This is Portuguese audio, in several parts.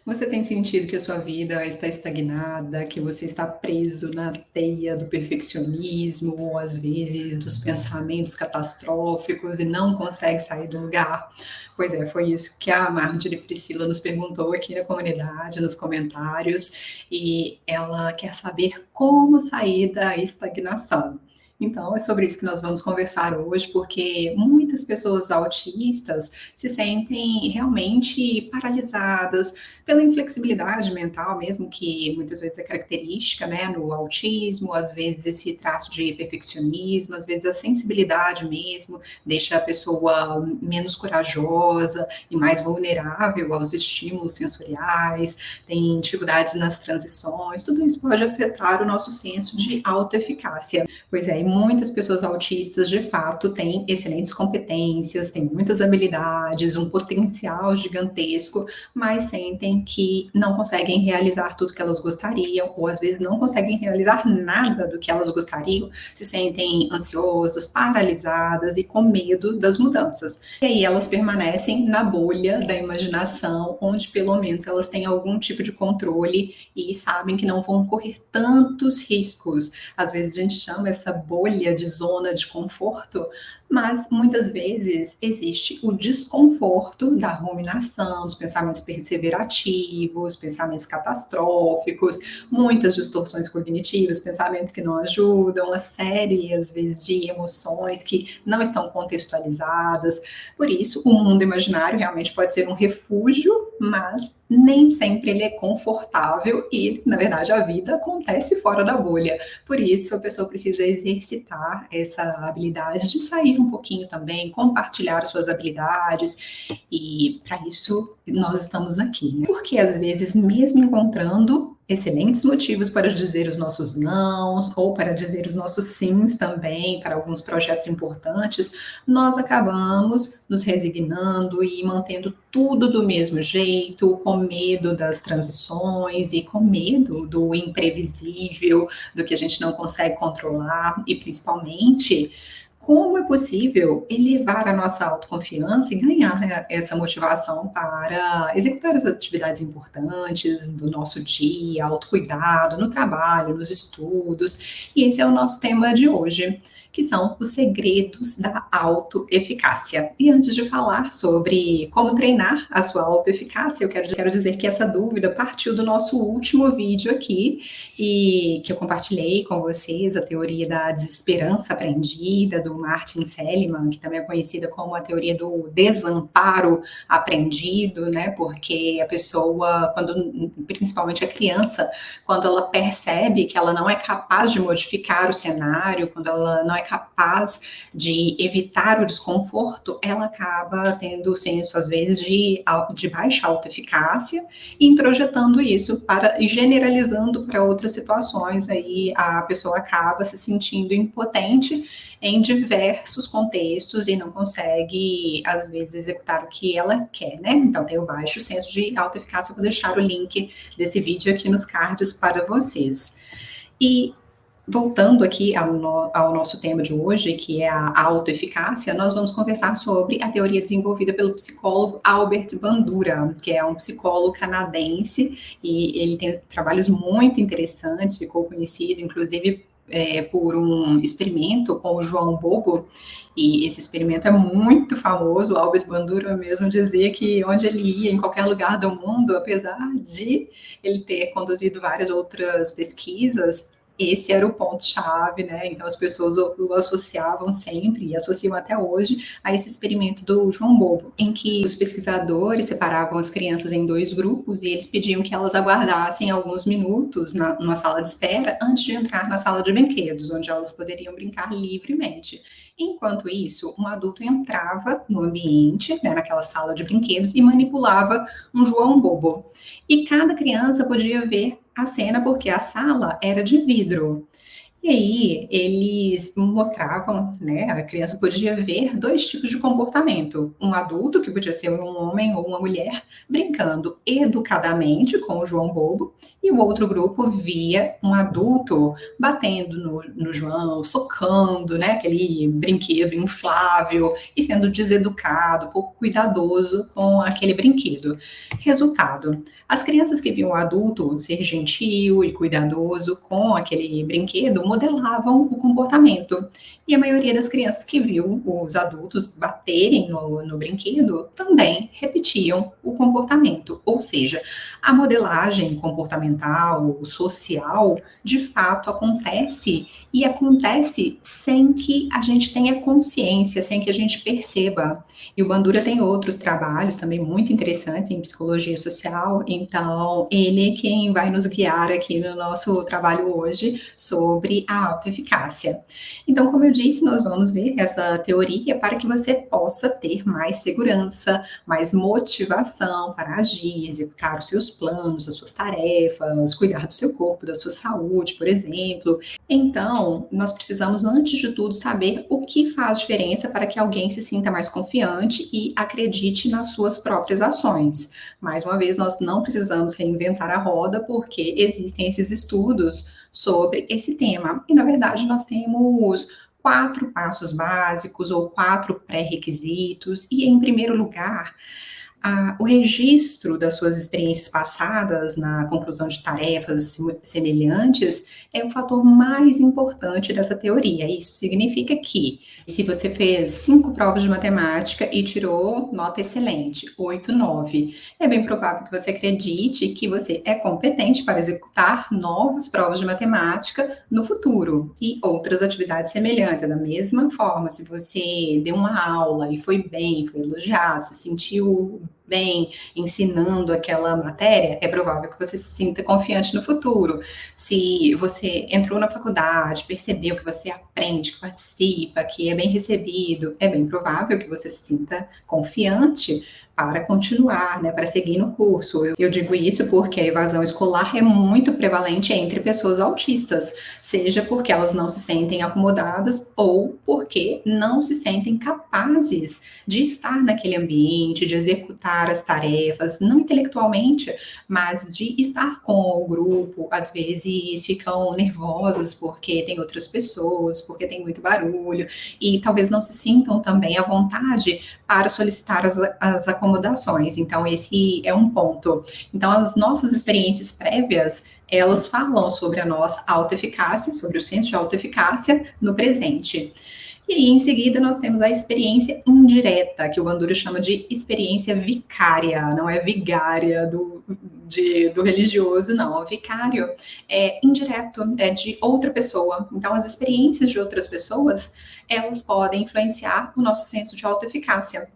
Você tem sentido que a sua vida está estagnada, que você está preso na teia do perfeccionismo, ou às vezes dos pensamentos catastróficos e não consegue sair do lugar? Pois é, foi isso que a Marjorie Priscila nos perguntou aqui na comunidade, nos comentários, e ela quer saber como sair da estagnação. Então, é sobre isso que nós vamos conversar hoje, porque muitas pessoas autistas se sentem realmente paralisadas pela inflexibilidade mental mesmo, que muitas vezes é característica, né, no autismo, às vezes esse traço de perfeccionismo, às vezes a sensibilidade mesmo, deixa a pessoa menos corajosa e mais vulnerável aos estímulos sensoriais, tem dificuldades nas transições, tudo isso pode afetar o nosso senso de autoeficácia. Pois é, e muitas pessoas autistas, de fato, têm excelentes competências, têm muitas habilidades, um potencial gigantesco, mas sentem que não conseguem realizar tudo que elas gostariam, ou às vezes não conseguem realizar nada do que elas gostariam, se sentem ansiosas, paralisadas e com medo das mudanças. E aí elas permanecem na bolha da imaginação, onde pelo menos elas têm algum tipo de controle e sabem que não vão correr tantos riscos. Às vezes a gente chama essa bolha de zona de conforto, mas muitas vezes existe o desconforto da ruminação, dos pensamentos perseverativos, pensamentos catastróficos, muitas distorções cognitivas, pensamentos que não ajudam, uma série, às vezes, de emoções que não estão contextualizadas. Por isso, o mundo imaginário realmente pode ser um refúgio, mas nem sempre ele é confortável e, na verdade, a vida acontece fora da bolha. Por isso, a pessoa precisa exercitar essa habilidade de sair um pouquinho também, compartilhar suas habilidades, e para isso nós estamos aqui, né? Porque às vezes, mesmo encontrando excelentes motivos para dizer os nossos nãos, ou para dizer os nossos sims também, para alguns projetos importantes, nós acabamos nos resignando e mantendo tudo do mesmo jeito, com medo das transições e com medo do imprevisível, do que a gente não consegue controlar, e principalmente como é possível elevar a nossa autoconfiança e ganhar essa motivação para executar as atividades importantes do nosso dia, autocuidado, no trabalho, nos estudos. E esse é o nosso tema de hoje, que são os segredos da autoeficácia. E antes de falar sobre como treinar a sua autoeficácia, eu quero dizer que essa dúvida partiu do nosso último vídeo aqui, e que eu compartilhei com vocês a teoria da desesperança aprendida, do Martin Seligman, que também é conhecida como a teoria do desamparo aprendido, né? Porque a pessoa, quando, principalmente a criança, quando ela percebe que ela não é capaz de modificar o cenário, quando ela não é capaz de evitar o desconforto, ela acaba tendo o senso, às vezes, de baixa autoeficácia e introjetando isso e generalizando para outras situações. Aí a pessoa acaba se sentindo impotente em diversos contextos e não consegue, às vezes, executar o que ela quer, né? Então, tem o baixo senso de autoeficácia. Eu vou deixar o link desse vídeo aqui nos cards para vocês. E voltando aqui ao nosso tema de hoje, que é a autoeficácia, nós vamos conversar sobre a teoria desenvolvida pelo psicólogo Albert Bandura, que é um psicólogo canadense, e ele tem trabalhos muito interessantes, ficou conhecido, inclusive, por um experimento com o João Bobo, e esse experimento é muito famoso. O Albert Bandura mesmo dizia que onde ele ia, em qualquer lugar do mundo, apesar de ele ter conduzido várias outras pesquisas, esse era o ponto-chave, né? Então as pessoas o associavam sempre, e associam até hoje, a esse experimento do João Bobo, em que os pesquisadores separavam as crianças em dois grupos e eles pediam que elas aguardassem alguns minutos numa sala de espera antes de entrar na sala de brinquedos, onde elas poderiam brincar livremente. Enquanto isso, um adulto entrava no ambiente, né, naquela sala de brinquedos, e manipulava um João Bobo. E cada criança podia ver a cena porque a sala era de vidro. E aí eles mostravam, né, a criança podia ver 2 tipos de comportamento, um adulto, que podia ser um homem ou uma mulher, brincando educadamente com o João Bobo, e o outro grupo via um adulto batendo no João, socando, né, aquele brinquedo inflável e sendo deseducado, pouco cuidadoso com aquele brinquedo. Resultado: as crianças que viam o adulto ser gentil e cuidadoso com aquele brinquedo modelavam o comportamento. E a maioria das crianças que viu os adultos baterem no brinquedo também repetiam o comportamento. Ou seja, a modelagem comportamental, social, de fato acontece, e acontece sem que a gente tenha consciência, sem que a gente perceba. E o Bandura tem outros trabalhos também muito interessantes em psicologia social, então ele é quem vai nos guiar aqui no nosso trabalho hoje sobre a autoeficácia. Então, como eu disse, nós vamos ver essa teoria para que você possa ter mais segurança, mais motivação para agir, executar os seus planos, as suas tarefas, cuidar do seu corpo, da sua saúde, por exemplo. Então, nós precisamos, antes de tudo, saber o que faz diferença para que alguém se sinta mais confiante e acredite nas suas próprias ações. Mais uma vez, nós não precisamos reinventar a roda, porque existem esses estudos sobre esse tema. E, na verdade, nós temos 4 passos básicos ou 4 pré-requisitos. E, em primeiro lugar, o registro das suas experiências passadas na conclusão de tarefas semelhantes é o fator mais importante dessa teoria. Isso significa que, se você fez 5 provas de matemática e tirou nota excelente, 8, 9, é bem provável que você acredite que você é competente para executar novas provas de matemática no futuro e outras atividades semelhantes. Da mesma forma, se você deu uma aula e foi bem, foi elogiado, se sentiu bem ensinando aquela matéria, é provável que você se sinta confiante no futuro. Se você entrou na faculdade, percebeu que você aprende, que participa, que é bem recebido, é bem provável que você se sinta confiante para continuar, né, para seguir no curso. Eu digo isso porque a evasão escolar é muito prevalente entre pessoas autistas, seja porque elas não se sentem acomodadas ou porque não se sentem capazes de estar naquele ambiente, de executar as tarefas, não intelectualmente, mas de estar com o grupo. Às vezes ficam nervosas porque tem outras pessoas, porque tem muito barulho, e talvez não se sintam também à vontade para solicitar as acomodações. Então, esse é um ponto. Então, as nossas experiências prévias, elas falam sobre a nossa autoeficácia, sobre o senso de autoeficácia no presente. E aí, em seguida, nós temos a experiência indireta, que o Bandura chama de experiência vicária, não é vigária do religioso, não. O vicário é indireto, é de outra pessoa. Então, as experiências de outras pessoas, elas podem influenciar o nosso senso de autoeficácia.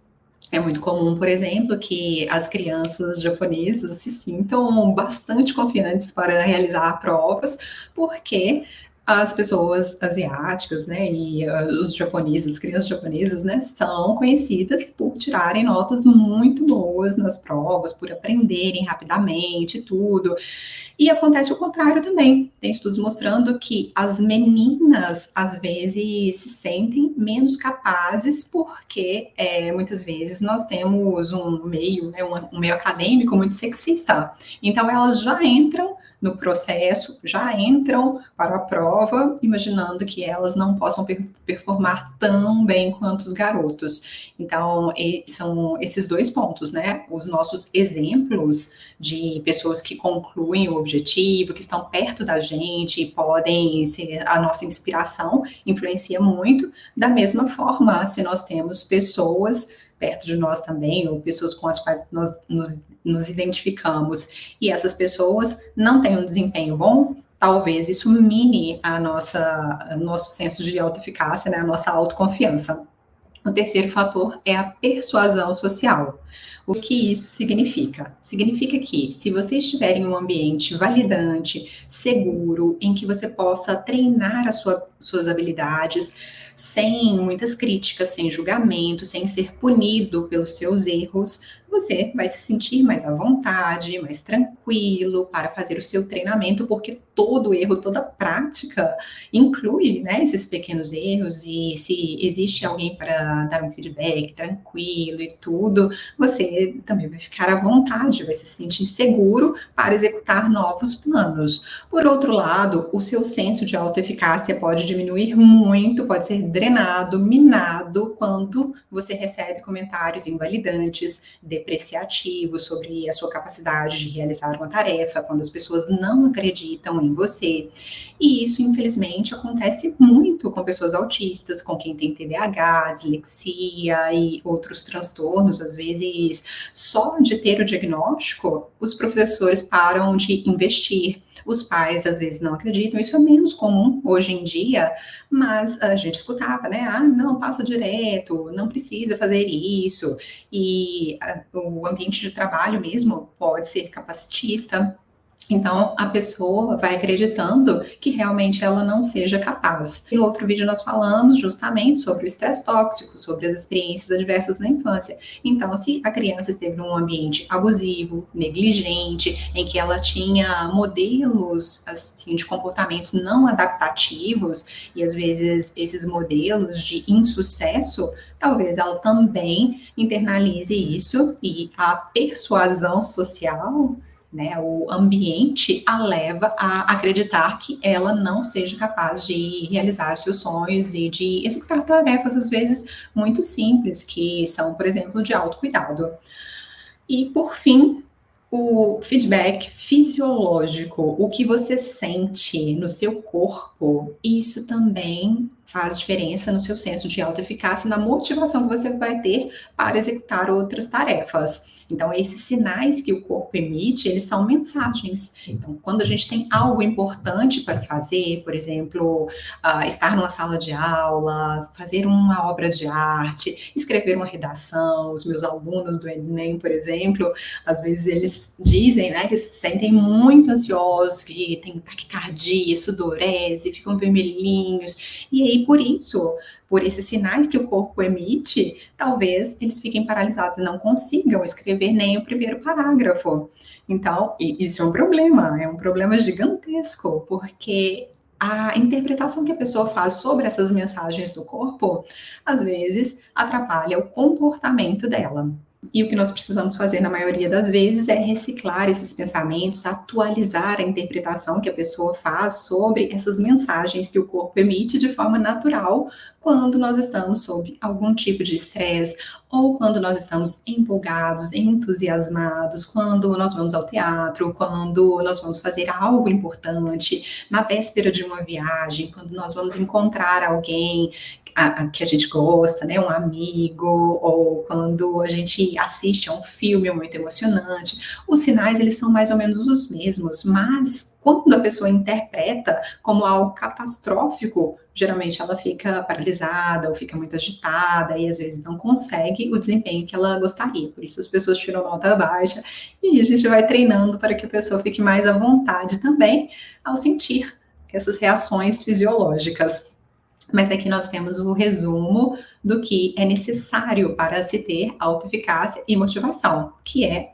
É muito comum, por exemplo, que as crianças japonesas se sintam bastante confiantes para realizar provas, porque as pessoas asiáticas, né, e os japoneses, as crianças japonesas, né, são conhecidas por tirarem notas muito boas nas provas, por aprenderem rapidamente tudo. E acontece o contrário também. Tem estudos mostrando que as meninas, às vezes, se sentem menos capazes porque, muitas vezes, nós temos um meio, né, um meio acadêmico muito sexista. Então, elas já entram no processo, já entram para a prova, imaginando que elas não possam performar tão bem quanto os garotos. Então, são esses 2 pontos, né? Os nossos exemplos de pessoas que concluem o objetivo, que estão perto da gente e podem ser a nossa inspiração, influencia muito. Da mesma forma, se nós temos pessoas perto de nós também, ou pessoas com as quais nós nos identificamos, e essas pessoas não têm um desempenho bom, talvez isso mine nosso senso de autoeficácia, né, a nossa autoconfiança. O terceiro fator é a persuasão social. O que isso significa? Significa que, se você estiver em um ambiente validante, seguro, em que você possa treinar suas habilidades, sem muitas críticas, sem julgamento, sem ser punido pelos seus erros, você vai se sentir mais à vontade, mais tranquilo para fazer o seu treinamento, porque todo erro, toda prática inclui, né, esses pequenos erros, e se existe alguém para dar um feedback tranquilo e tudo, você também vai ficar à vontade, vai se sentir seguro para executar novos planos. Por outro lado, o seu senso de autoeficácia pode diminuir muito, pode ser drenado, minado, quando você recebe comentários invalidantes, depreciativos sobre a sua capacidade de realizar uma tarefa, quando as pessoas não acreditam em você. E isso, infelizmente, acontece muito com pessoas autistas, com quem tem TDAH, dislexia e outros transtornos. Às vezes, só de ter o diagnóstico, os professores param de investir. Os pais, às vezes, não acreditam. Isso é menos comum hoje em dia, mas a gente escutava, né? Ah, não, passa direto, não precisa fazer isso. E o ambiente de trabalho mesmo pode ser capacitista. Então, a pessoa vai acreditando que realmente ela não seja capaz. Em outro vídeo nós falamos justamente sobre o estresse tóxico, sobre as experiências adversas na infância. Então, se a criança esteve num ambiente abusivo, negligente, em que ela tinha modelos assim de comportamentos não adaptativos, e às vezes esses modelos de insucesso, talvez ela também internalize isso, e a persuasão social, né, o ambiente a leva a acreditar que ela não seja capaz de realizar seus sonhos e de executar tarefas, às vezes, muito simples, que são, por exemplo, de autocuidado. E, por fim, o feedback fisiológico, o que você sente no seu corpo, isso também faz diferença no seu senso de autoeficácia e na motivação que você vai ter para executar outras tarefas. Então, esses sinais que o corpo emite, eles são mensagens. Então, quando a gente tem algo importante para fazer, por exemplo, estar numa sala de aula, fazer uma obra de arte, escrever uma redação, os meus alunos do Enem, por exemplo, às vezes eles dizem, né, que se sentem muito ansiosos, que tem taquicardia, sudorese, ficam vermelhinhos, e aí por isso, por esses sinais que o corpo emite, talvez eles fiquem paralisados e não consigam escrever nem o primeiro parágrafo. Então, isso é um problema gigantesco, porque a interpretação que a pessoa faz sobre essas mensagens do corpo, às vezes, atrapalha o comportamento dela. E o que nós precisamos fazer na maioria das vezes é reciclar esses pensamentos, atualizar a interpretação que a pessoa faz sobre essas mensagens que o corpo emite de forma natural quando nós estamos sob algum tipo de estresse ou quando nós estamos empolgados, entusiasmados, quando nós vamos ao teatro, quando nós vamos fazer algo importante, na véspera de uma viagem, quando nós vamos encontrar alguém que a gente gosta, né, um amigo, ou quando a gente assiste a um filme muito emocionante. Os sinais, eles são mais ou menos os mesmos, mas quando a pessoa interpreta como algo catastrófico, geralmente ela fica paralisada ou fica muito agitada e às vezes não consegue o desempenho que ela gostaria. Por isso as pessoas tiram nota baixa e a gente vai treinando para que a pessoa fique mais à vontade também ao sentir essas reações fisiológicas. Mas aqui nós temos o resumo do que é necessário para se ter autoeficácia e motivação, que é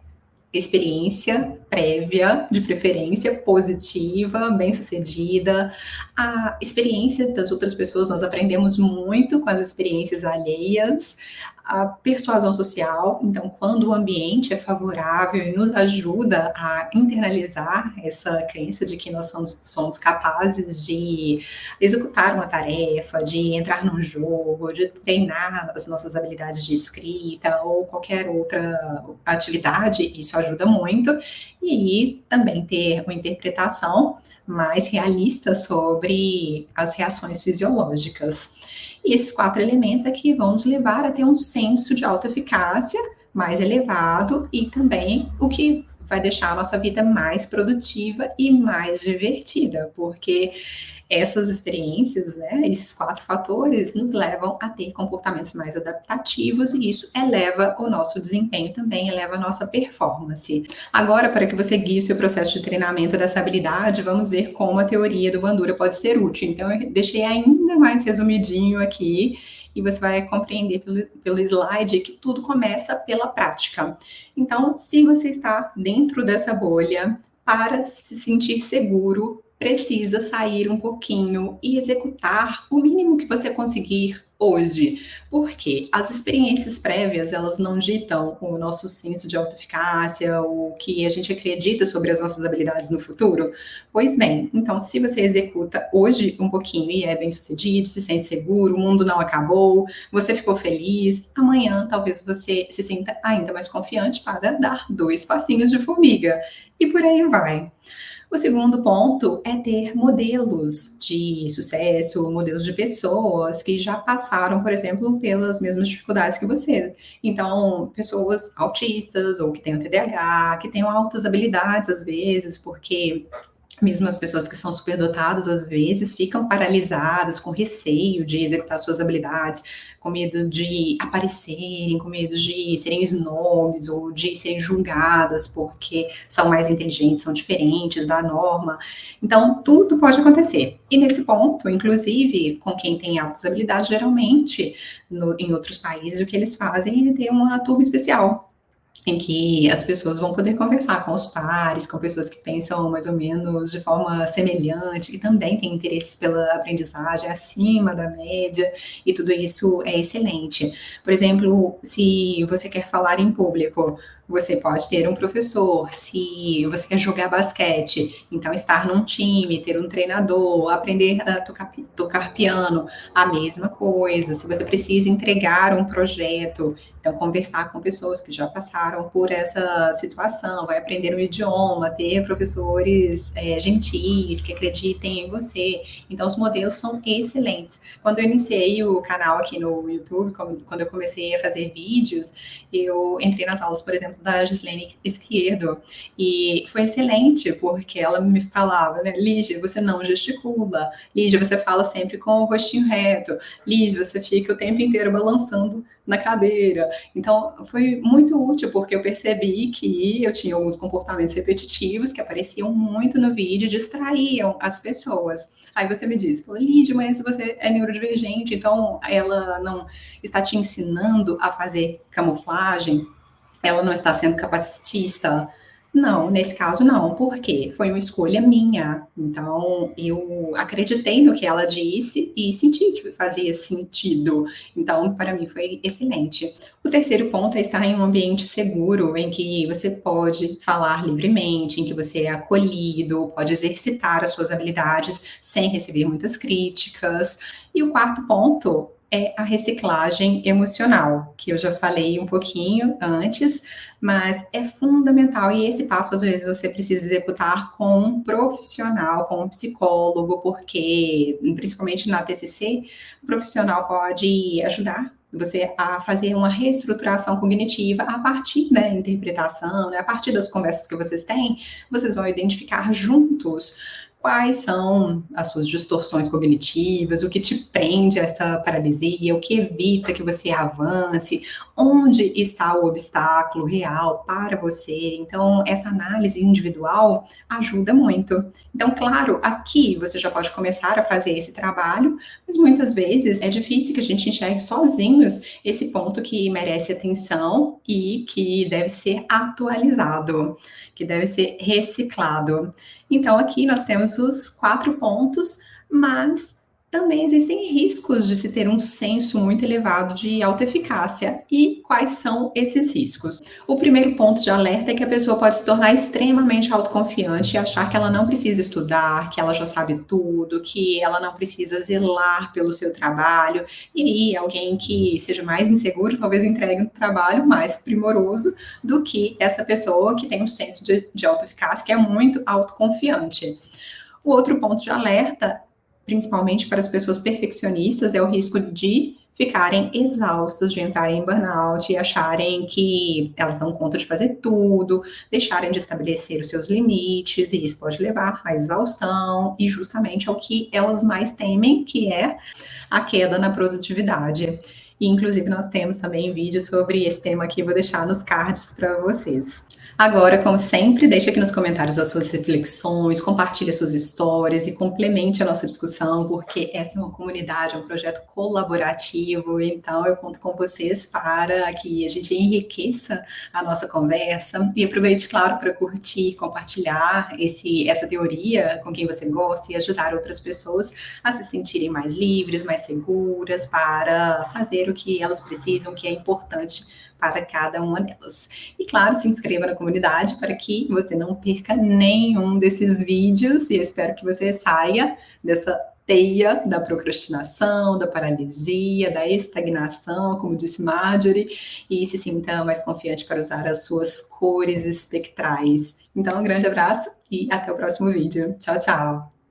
experiência prévia, de preferência positiva, bem-sucedida. A experiência das outras pessoas, nós aprendemos muito com as experiências alheias. A persuasão social, então, quando o ambiente é favorável e nos ajuda a internalizar essa crença de que nós somos capazes de executar uma tarefa, de entrar num jogo, de treinar as nossas habilidades de escrita ou qualquer outra atividade, isso ajuda muito. E também ter uma interpretação mais realista sobre as reações fisiológicas. E esses 4 elementos aqui vão nos levar a ter um senso de autoeficácia mais elevado e também o que vai deixar a nossa vida mais produtiva e mais divertida, porque essas experiências, né, esses 4 fatores nos levam a ter comportamentos mais adaptativos e isso eleva o nosso desempenho também, eleva a nossa performance. Agora, para que você guie o seu processo de treinamento dessa habilidade, vamos ver como a teoria do Bandura pode ser útil. Então, eu deixei ainda mais resumidinho aqui e você vai compreender pelo slide que tudo começa pela prática. Então, se você está dentro dessa bolha, para se sentir seguro, precisa sair um pouquinho e executar o mínimo que você conseguir hoje. Porque as experiências prévias, elas não ditam o nosso senso de autoeficácia, o que a gente acredita sobre as nossas habilidades no futuro. Pois bem, então se você executa hoje um pouquinho e é bem-sucedido, se sente seguro, o mundo não acabou, você ficou feliz, amanhã talvez você se sinta ainda mais confiante para dar 2 passinhos de formiga. E por aí vai. O segundo ponto é ter modelos de sucesso, modelos de pessoas que já passaram, por exemplo, pelas mesmas dificuldades que você. Então, pessoas autistas ou que tenham TDAH, que tenham altas habilidades às vezes, porque mesmo as pessoas que são superdotadas, às vezes, ficam paralisadas, com receio de executar suas habilidades, com medo de aparecerem, com medo de serem snobs ou de serem julgadas porque são mais inteligentes, são diferentes da norma. Então, tudo pode acontecer. E nesse ponto, inclusive, com quem tem altas habilidades, geralmente, em outros países, o que eles fazem é ter uma turma especial, em que as pessoas vão poder conversar com os pares, com pessoas que pensam mais ou menos de forma semelhante, que também têm interesses pela aprendizagem acima da média, e tudo isso é excelente. Por exemplo, se você quer falar em público, você pode ter um professor. Se você quer jogar basquete, então estar num time, ter um treinador, aprender a tocar piano, a mesma coisa. Se você precisa entregar um projeto, então conversar com pessoas que já passaram por essa situação, vai aprender um idioma, ter professores gentis, que acreditem em você. Então os modelos são excelentes. Quando eu iniciei o canal aqui no YouTube, quando eu comecei a fazer vídeos, eu entrei nas aulas, por exemplo, da Gislene Izquierdo, e foi excelente, porque ela me falava, né, Lígia, você não gesticula, Lígia, você fala sempre com o rostinho reto, Lígia, você fica o tempo inteiro balançando na cadeira. Então, foi muito útil, porque eu percebi que eu tinha alguns comportamentos repetitivos que apareciam muito no vídeo, distraíam as pessoas. Aí você me diz, Lídia, mas você é neurodivergente, então ela não está te ensinando a fazer camuflagem? Ela não está sendo capacitista? Não, nesse caso não, porque foi uma escolha minha. Então, eu acreditei no que ela disse e senti que fazia sentido. Então, para mim foi excelente. O terceiro ponto é estar em um ambiente seguro, em que você pode falar livremente, em que você é acolhido, pode exercitar as suas habilidades sem receber muitas críticas. E o quarto ponto é a reciclagem emocional, que eu já falei um pouquinho antes, mas é fundamental, e esse passo, às vezes, você precisa executar com um profissional, com um psicólogo, porque, principalmente na TCC, o profissional pode ajudar você a fazer uma reestruturação cognitiva a partir da interpretação, né, a partir das conversas que vocês têm, vocês vão identificar juntos quais são as suas distorções cognitivas, o que te prende a essa paralisia, o que evita que você avance, onde está o obstáculo real para você. Então, essa análise individual ajuda muito. Então, claro, aqui você já pode começar a fazer esse trabalho, mas muitas vezes é difícil que a gente enxergue sozinhos esse ponto que merece atenção e que deve ser atualizado, que deve ser reciclado. Então, aqui nós temos os 4 pontos, mas também existem riscos de se ter um senso muito elevado de autoeficácia. E quais são esses riscos? O primeiro ponto de alerta é que a pessoa pode se tornar extremamente autoconfiante e achar que ela não precisa estudar, que ela já sabe tudo, que ela não precisa zelar pelo seu trabalho. E aí, alguém que seja mais inseguro talvez entregue um trabalho mais primoroso do que essa pessoa que tem um senso de autoeficácia, que é muito autoconfiante. O outro ponto de alerta, principalmente para as pessoas perfeccionistas, é o risco de ficarem exaustas, de entrarem em burnout e acharem que elas dão conta de fazer tudo, deixarem de estabelecer os seus limites, e isso pode levar à exaustão e justamente ao que elas mais temem, que é a queda na produtividade. E, inclusive, nós temos também vídeo sobre esse tema aqui, vou deixar nos cards para vocês. Agora, como sempre, deixe aqui nos comentários as suas reflexões, compartilhe as suas histórias e complemente a nossa discussão, porque essa é uma comunidade, é um projeto colaborativo, então eu conto com vocês para que a gente enriqueça a nossa conversa e aproveite, claro, para curtir, compartilhar essa teoria com quem você gosta e ajudar outras pessoas a se sentirem mais livres, mais seguras para fazer o que elas precisam, o que é importante para cada uma delas. E claro, se inscreva na comunidade para que você não perca nenhum desses vídeos e eu espero que você saia dessa teia da procrastinação, da paralisia, da estagnação, como disse Marjorie, e se sinta mais confiante para usar as suas cores espectrais. Então, um grande abraço e até o próximo vídeo. Tchau, tchau!